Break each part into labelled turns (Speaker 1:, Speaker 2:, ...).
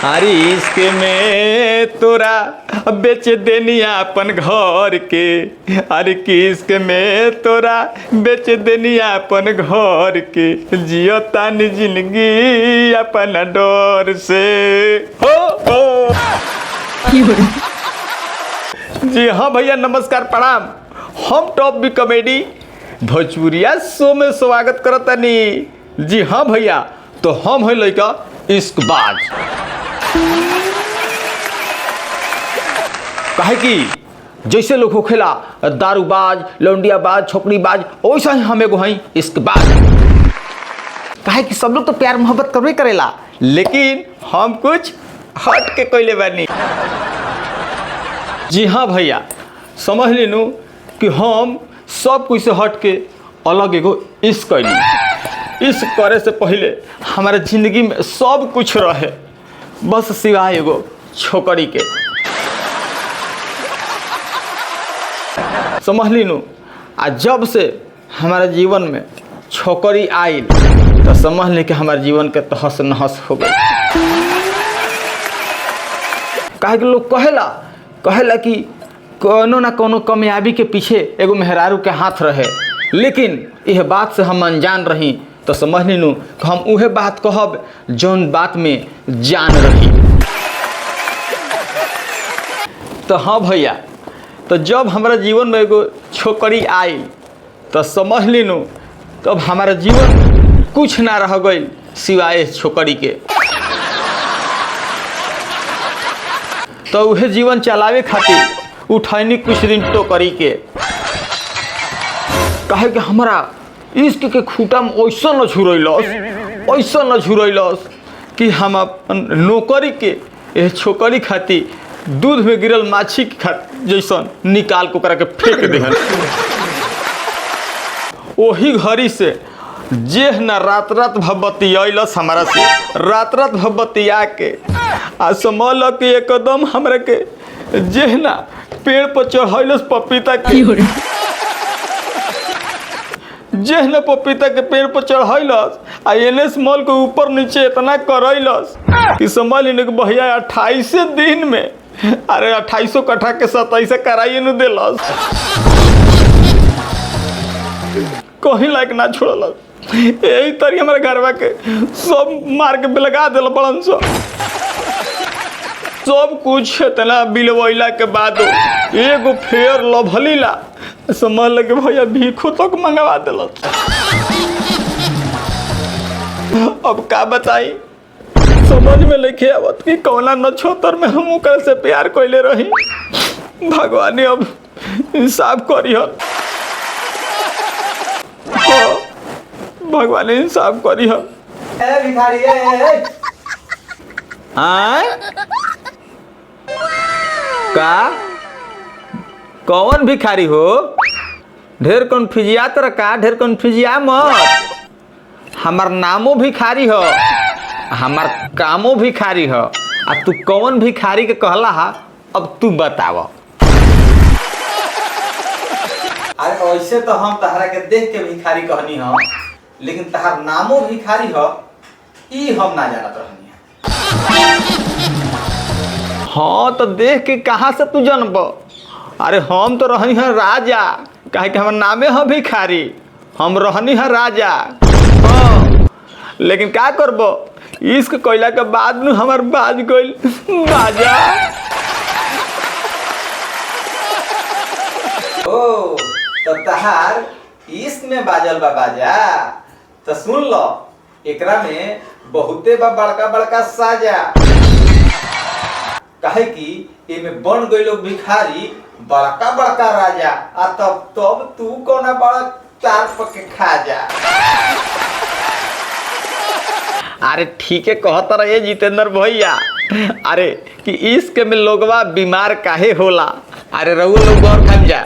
Speaker 1: अरे इश्क में तोरा बेच देनी अपन घर के। अरे किश्क में तोरा बेच देनी अपन घर के। जियो तानी जिंदगी अपन डर से। हो जी हाँ भैया, नमस्कार प्रणाम। हम टॉप बी कॉमेडी भोजपुरिया शो में स्वागत करतनी। जी हाँ भैया, तो हम है लड़का इश्कबाज। काहे कि जैसे लोग होखेला दारूबाज, लौंडियाबाज, छोकरीबाज, वैसा ही हम एगो हैं इश्कबाज। काहे कि सब लोग तो प्यार मोहब्बत करबे करेला, लेकिन हम कुछ हट के कोइले बानी। जी हाँ भैया, समझ लेनू कि हम सब कुछ से हट के अलग एगो इश्क कैली। इश्क करे से पहले हमारे जिंदगी में सब कुछ रहे, बस सिवाय एगो छोकरी के। समझ लीनू, आ जब से हमारे जीवन में छोकरी आई तो समझ ली कि हमारे जीवन के तहस नहस हो गई। काहे कि लोग कहेला कि कोनो ना कोनो कामयाबी के पीछे एगो मेहरारू के हाथ रहे, लेकिन यह बात से हम अनजान रही। तो समझ लीनू कि हम उहे बात कहब जौन बात में जान रही। तो हाँ भैया, तो जब हमारा जीवन में एगो छोकरी आई तो समझ लीनू तब हमारा जीवन कुछ ना रह गई सिवाय छोकरी के। तो वह जीवन चलावे खातिर उठैनी कुछ दिन टोकरी के। कहे कि हमारा इश्क के खूटा में ऐसा न झुरैलस कि हम अपन नौकरी के यह छोकरी खातिर दूध में गिरल माछी के जैसन निकाल को करा के फेंक दे। वही घड़ी से जेह न रात भबतियलस हमारा से, रात भबतिया के आ समझ ल कि एकदम हमरा के जेह न पेड़ पर चढ़ैलस पपीता के। जेह न पपीता के पेड़ पर चढ़ैलस आ एनएस मॉल के ऊपर नीचे इतना करैलस कि समझ लीन कि भैया 28 दिन में, अरे 2800 कट्ठा के 27 कराइए न देलस, कहीं लायक ना छोड़लस। यही तरी हमारे घरवा के सब मार के लगा दिल बड़न सब कुछ इतना बिलवैला के बाद एगो फेयर लभलीला समझ लगे भैया भीखो तक मंगवा दिलस। अब का बताई, समझ में लेके आवत कि कौना नक्षत्र में हम ओकरा से प्यार कइले रही। भगवान अब इंसाफ करिहन, भगवान इंसाफ करिहन।
Speaker 2: ए भिखारी ए
Speaker 1: का कौन भिखारी हो? ढेर कन्फ्यूजिया तर का, ढेर कन्फ्यूजिया मत। हमार नामो भिखारी हो, हमार कामो भिखारी हो। आ तू कौन भिखारी के कहला हा, अब तू बताव।
Speaker 2: अरे ऐसे तो हम तहरा के देख के भिखारी कहनी हो, लेकिन तहार नामो भिखारी हो ई हम ना जानत रहनी।
Speaker 1: हाँ तो देख के कहाँ से तू जानब? अरे हम तो रहनी है राजा, काहे कि हमार नामे है भिखारी, हम रहनी है राजा। हाँ, लेकिन का करबो, इश्क कइला के बाद न हमार बाज गइल बाजा।
Speaker 2: ओ तो तहार इश्क में बाजल बा बाजा, तो सुन लो एकरा में बहुते बा बड़का बड़का साजा। काहे कि एमे बन गइलो भिखारी बड़का बड़का राजा, आ तब तू कोना बड़ा चार पके खा जा।
Speaker 1: अरे ठीक है कहता रहे जितेंद्र भैया। अरे कि इश्क में लोगवा बीमार काहे होला? अरे रहू लोग और खम जा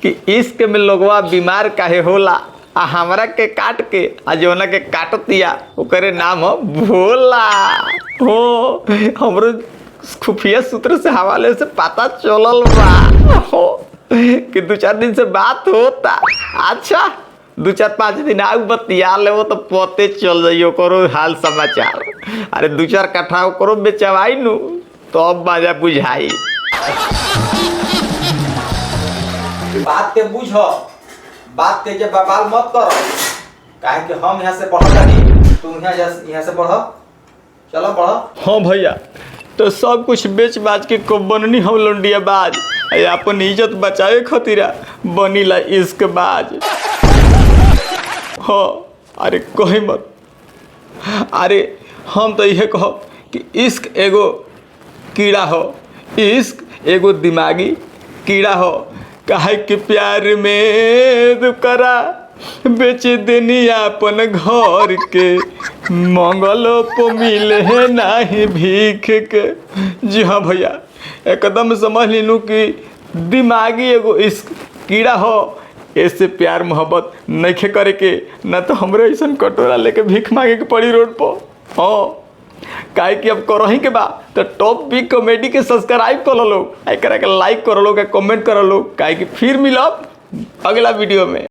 Speaker 1: कि इश्क में लोगवा बीमार काहे होला, आ हमरा के काट के आ जोना के काटतिया ओकरे नाम हो भोला। हो हमरो खुफिया सूत्र से हवाले से पता चलल बा हो कि 2-4 दिन से बात होता। अच्छा 2-4-5 दिन आउ बतिया ले तो पते चल जाइयो करो हाल समाचार। अरे 2-4 कट्ठा करो बेचवाई नु तो अब मजा बुझाई।
Speaker 2: बात के बुझो, बात के जे बवाल मत करो, काहे कि हम यहाँ से बढ़त नहीं, तुम यहाँ से बढ़ो, चलो बढ़ो।
Speaker 1: हाँ भैया, तो सब कुछ बेच बाज के को बननी हम लौंडिया बाज, अपन इज्जत बचावे खातिर बनीला इश्क बाज। हाँ अरे कही मत, अरे हम तो यह कहब कि इश्क एगो कीड़ा हो, इश्क एगो दिमागी कीड़ा हो। काहे कि प्यार में दुकरा बेच देनी अपन घर के, मंगलो पे मिले है नाही भीख के। जी हाँ भैया, एकदम समझ लीनू कि दिमागी एगो इश्क कीड़ा हो। ऐसे प्यार मोहब्बत नहीं करे के, ना तो हमरे ऐसा कटोरा लेके भीख मांगे के पड़ी रोड पर। हाँ काहे कि अब करही के बा तो टॉप बिग कॉमेडी के सब्सक्राइब कर लो, एकरा के लाइक कर लो, कमेंट कर लो। काहे कि फिर मिलब अगला वीडियो में।